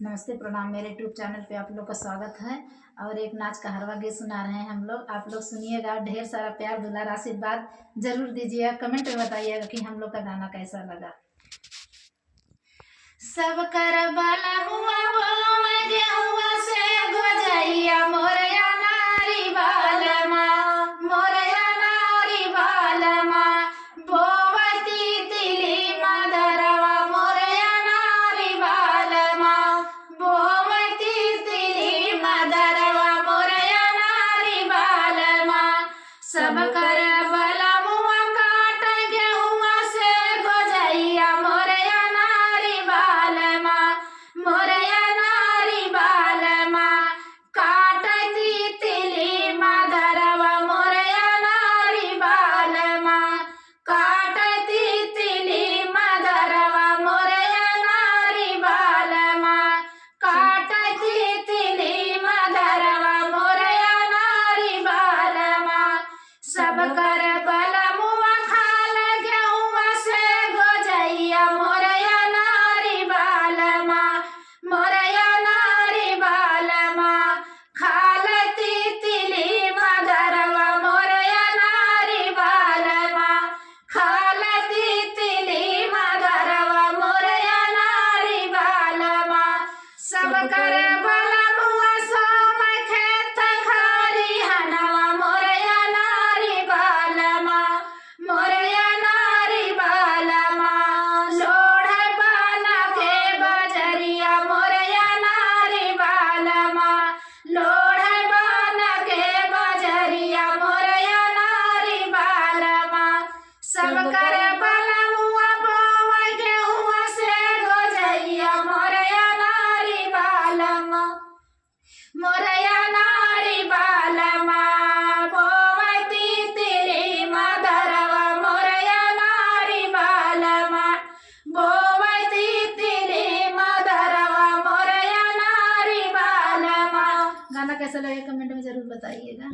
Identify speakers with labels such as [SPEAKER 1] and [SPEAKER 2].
[SPEAKER 1] नमस्ते प्रणाम। मेरे यूट्यूब चैनल पे आप लोग का स्वागत है। और एक नाच का हरवा गीत सुना रहे हैं हम लोग। आप लोग सुनिएगा, ढेर सारा प्यार दुलार आशीर्वाद जरूर दीजिएगा। कमेंट में बताइएगा कि हम लोग का गाना कैसा लगा। सब कर बाला हुआ वो मैं गेहुआ से गोजैया मोरया नारी बालमा, मोरया नारी बालमा बोवती तिली मदरवा मोरया नारी बालमा, बोवती तिली मदरवा मोरया नारी बालमा। सब कर बाला मुआ काट गेहुआ से गोजैया मोरया नारी बालमा, मोरया नारी बालमा काटती तिली मदरवा मोरया नारी बालमा, काटती तिली मदरवा मोरया नारी बालमा, काटती तिली मदरवा मोरया नारी बालमा। सब कर बलमुआ खाल गेहुआ से गोजैया मोरया नारी बालमा, मोरया नारी बालमा खालती तिली मदरवा मोरया नारी बालमा, खालती तिली मदरवा मोरया नारी बालमा। सब कर बलमुआ सोम खेत खारी हनवा मोरया नारी बालमा, मोरया नारी बालमा लोढ़ बाना के बजरिया मोरया नारी बालमा, लोढ़ बाना के बजरिया मोरया नारी बालमा। सब कर बलमुआ बोवा गेहुआ से गोजैया मोरया नारी बालमा, मोरया नारी बालमा बोवती तिली मदरवा मोरया नारी बालमा, बोवती तिली मदरवा मोरया नारी बालमा। गाना कैसा लगे कमेंट में जरूर बताइएगा।